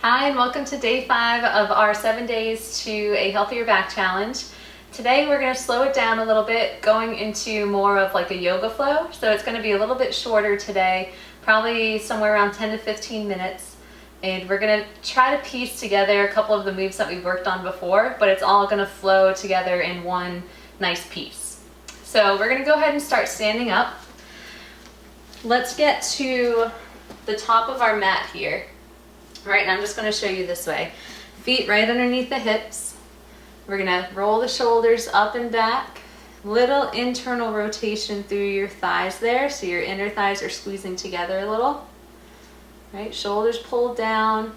Hi, and welcome to day 5 of our 7 days to a healthier back challenge. Today we're going to slow it down a little bit, going into more of like a yoga flow. So it's going to be a little bit shorter today, probably somewhere around 10 to 15 minutes. And we're going to try to piece together a couple of the moves that we've worked on before, but it's all going to flow together in one nice piece. So we're going to go ahead and start standing up. Let's get to the top of our mat here. All right, and I'm just going to show you this way. Feet right underneath the hips. We're going to roll the shoulders up and back. Little internal rotation through your thighs there, so your inner thighs are squeezing together a little. All right, shoulders pulled down.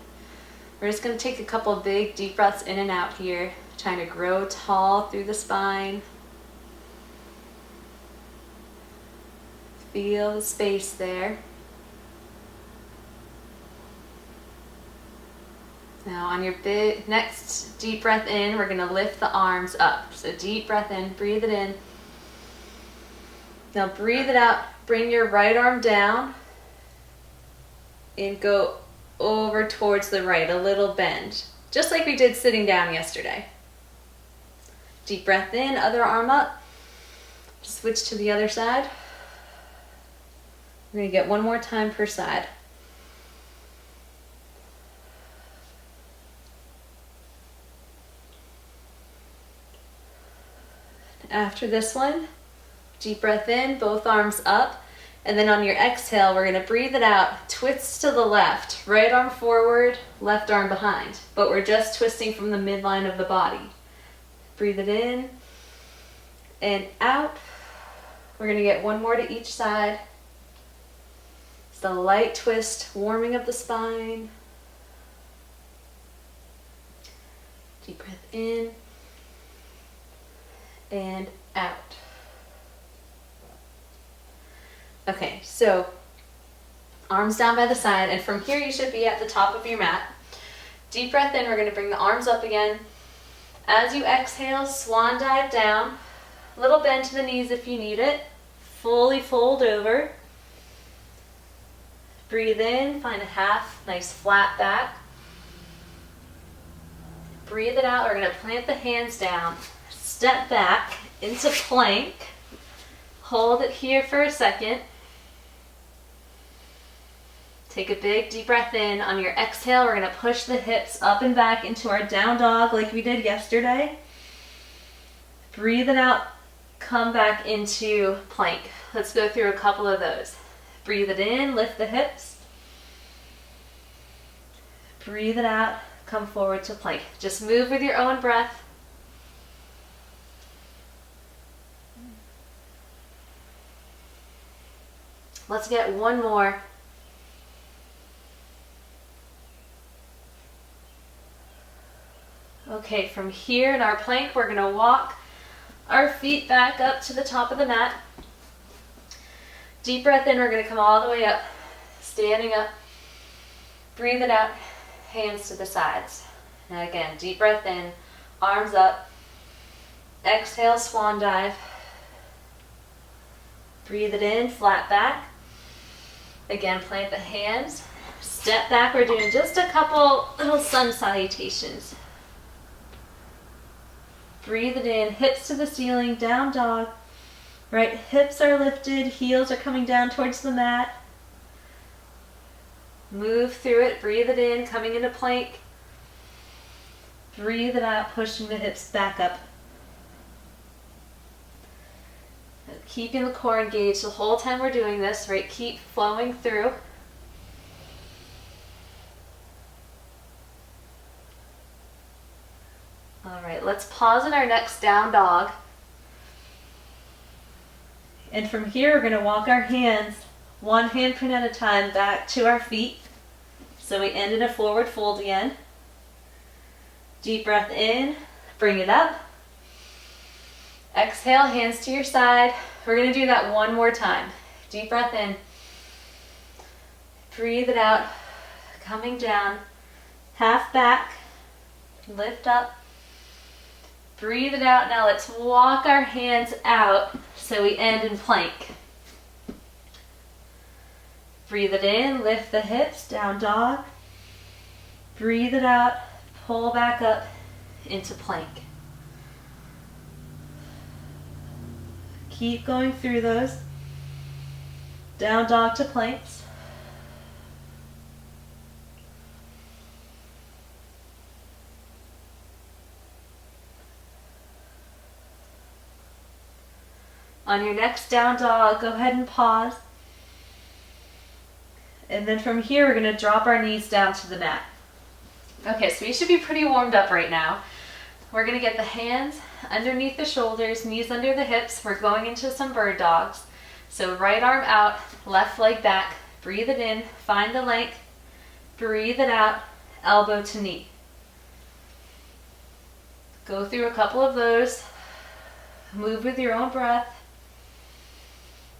We're just going to take a couple of big deep breaths in and out here, trying to grow tall through the spine. Feel the space there. Now on your next deep breath in, we're going to lift the arms up. So deep breath in, breathe it in. Now breathe it out, bring your right arm down and go over towards the right, a little bend. Just like we did sitting down yesterday. Deep breath in, other arm up. Switch to the other side. We're going to get one more time per side. After this one, deep breath in, both arms up, and then on your exhale, we're going to breathe it out, twist to the left, right arm forward, left arm behind, but we're just twisting from the midline of the body. Breathe it in and out. We're going to get one more to each side. It's the light twist, warming of the spine. Deep breath in and out. Okay, so arms down by the side, and from here you should be at the top of your mat. Deep breath in, we're going to bring the arms up again. As you exhale, swan dive down. Little bend to the knees if you need it. Fully fold over. Breathe in, find a half, nice flat back. Breathe it out, we're going to plant the hands down. Step back into plank. Hold it here for a second. Take a big deep breath in. On your exhale, we're going to push the hips up and back into our down dog like we did yesterday. Breathe it out. Come back into plank. Let's go through a couple of those. Breathe it in, lift the hips. Breathe it out, come forward to plank. Just move with your own breath. Let's get one more. Okay, from here in our plank, we're going to walk our feet back up to the top of the mat. Deep breath in, we're going to come all the way up, standing up. Breathe it out, hands to the sides. And again, deep breath in, arms up. Exhale, swan dive. Breathe it in, flat back. Again, plant the hands. Step back, we're doing just a couple little sun salutations. Breathe it in, hips to the ceiling, down dog. Right hips are lifted, heels are coming down towards the mat. Move through it, breathe it in, coming into plank. Breathe it out, pushing the hips back up. Keeping the core engaged the whole time we're doing this, right? Keep flowing through. All right, let's pause in our next down dog. And from here, we're going to walk our hands, one handprint at a time, back to our feet. So we end in a forward fold again. Deep breath in, bring it up. Exhale, hands to your side. We're going to do that one more time. Deep breath in. Breathe it out, coming down. Half back, lift up. Breathe it out. Now let's walk our hands out so we end in plank. Breathe it in, lift the hips, down dog. Breathe it out, pull back up into plank. Keep going through those. Down dog to planks. On your next down dog, go ahead and pause. And then from here, we're going to drop our knees down to the mat. Okay, so we should be pretty warmed up right now. We're going to get the hands underneath the shoulders, knees under the hips. We're going into some bird dogs. So right arm out, left leg back. Breathe it in, find the length. Breathe it out, elbow to knee. Go through a couple of those. Move with your own breath.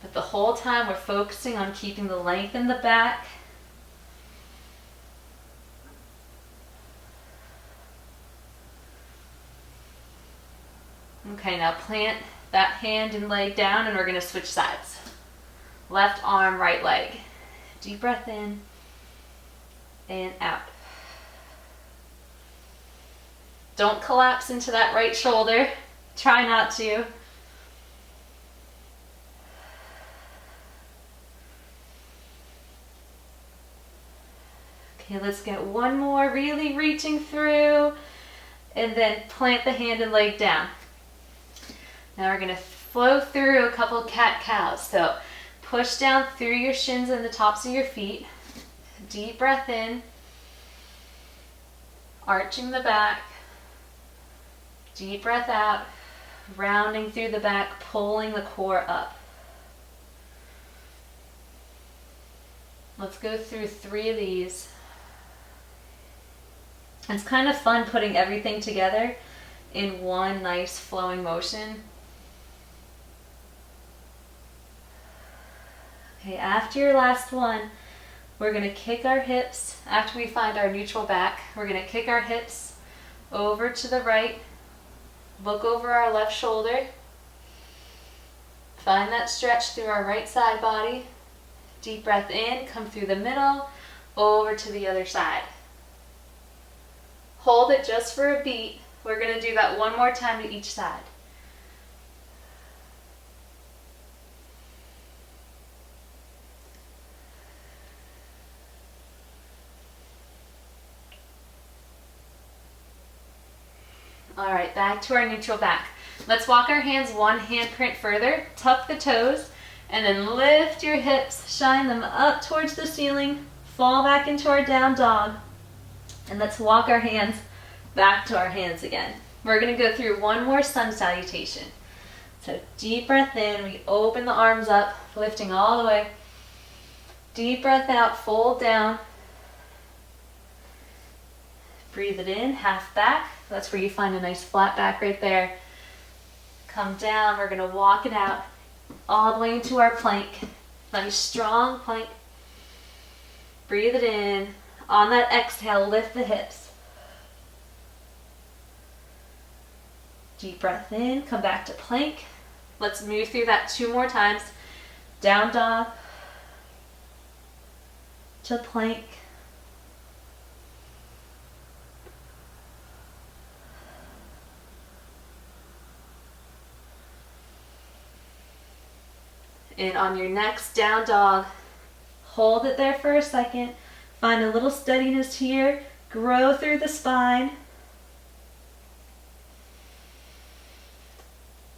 But the whole time we're focusing on keeping the length in the back. Okay, now plant that hand and leg down and we're going to switch sides. Left arm, right leg. Deep breath in and out. Don't collapse into that right shoulder. Try not to. Okay, let's get one more, really reaching through, and then plant the hand and leg down. Now we're going to flow through a couple cat-cows. So push down through your shins and the tops of your feet. Deep breath in, arching the back. Deep breath out, rounding through the back, pulling the core up. Let's go through 3 of these. It's kind of fun putting everything together in one nice flowing motion. Okay, after your last one, we're going to kick our hips. After we find our neutral back, we're going to kick our hips over to the right, look over our left shoulder, find that stretch through our right side body. Deep breath in, come through the middle, over to the other side. Hold it just for a beat. We're going to do that one more time to each side. All right, back to our neutral back. Let's walk our hands one handprint further, tuck the toes, and then lift your hips, shine them up towards the ceiling, fall back into our down dog. And let's walk our hands back to our hands again. We're going to go through one more sun salutation. So deep breath in, we open the arms up, lifting all the way. Deep breath out, fold down. Breathe it in, half back. That's where you find a nice flat back right there. Come down, we're going to walk it out all the way into our plank. Nice strong plank. Breathe it in. On that exhale, lift the hips. Deep breath in, come back to plank. Let's move through that 2 more times. Down dog to plank. And on your next down dog, hold it there for a second. Find a little steadiness here. Grow through the spine.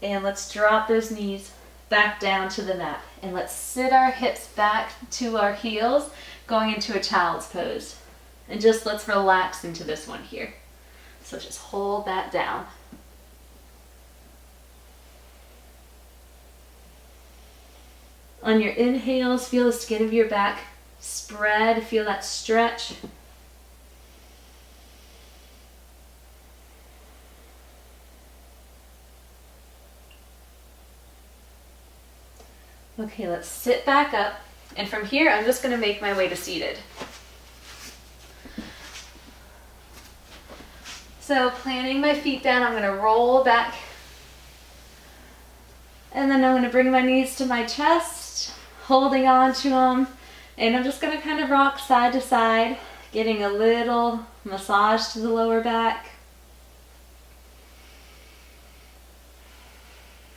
And let's drop those knees back down to the mat. And let's sit our hips back to our heels, going into a child's pose. And just let's relax into this one here. So just hold that down. On your inhales, feel the skin of your back spread, feel that stretch. Okay, let's sit back up. And from here, I'm just going to make my way to seated. So planting my feet down, I'm going to roll back. And then I'm going to bring my knees to my chest, holding on to them. And I'm just going to kind of rock side to side, Getting a little massage to the lower back.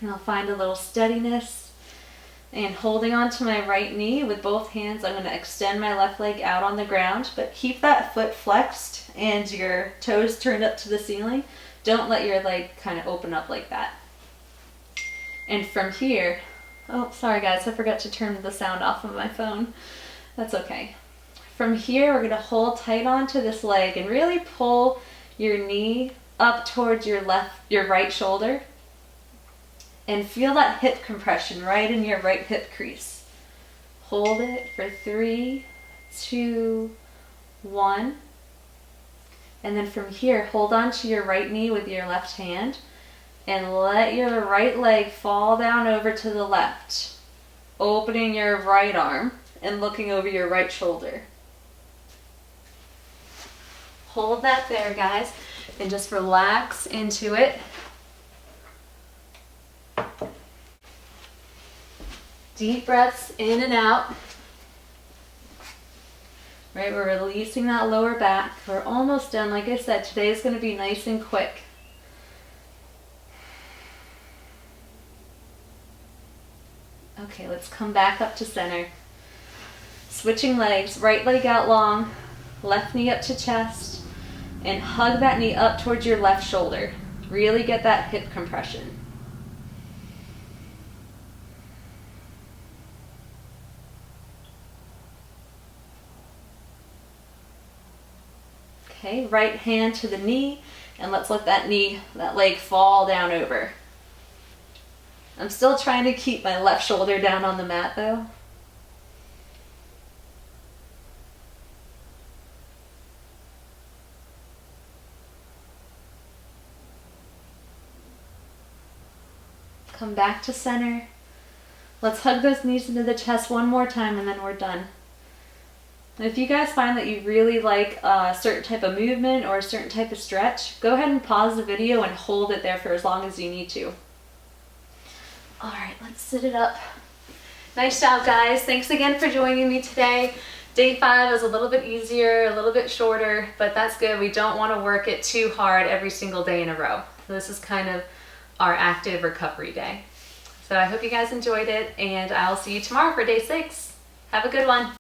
And I'll find a little steadiness. And holding onto my right knee with both hands, I'm going to extend my left leg out on the ground, but keep that foot flexed and your toes turned up to the ceiling. Don't let your leg kind of open up like that. And from here, oh, sorry guys, I forgot to turn the sound off of my phone. That's okay. From here, we're going to hold tight onto this leg and really pull your knee up towards your right shoulder. And feel that hip compression right in your right hip crease. Hold it for 3, 2, 1. And then from here, hold on to your right knee with your left hand and let your right leg fall down over to the left, opening your right arm and looking over your right shoulder. Hold that there, guys, and just relax into it. Deep breaths in and out. Right, we're releasing that lower back. We're almost done. Like I said, today is going to be nice and quick. Okay, let's come back up to center. Switching legs, right leg out long, left knee up to chest, and hug that knee up towards your left shoulder. Really get that hip compression. Okay, right hand to the knee, and let's let that leg fall down over. I'm still trying to keep my left shoulder down on the mat though. Come back to center. Let's hug those knees into the chest one more time and then we're done. And if you guys find that you really like a certain type of movement or a certain type of stretch, go ahead and pause the video and hold it there for as long as you need to. All right, let's sit it up. Nice job, guys. Thanks again for joining me today. Day 5 was a little bit easier, a little bit shorter, but that's good. We don't want to work it too hard every single day in a row. So this is kind of our active recovery day. So I hope you guys enjoyed it, and I'll see you tomorrow for day 6. Have a good one.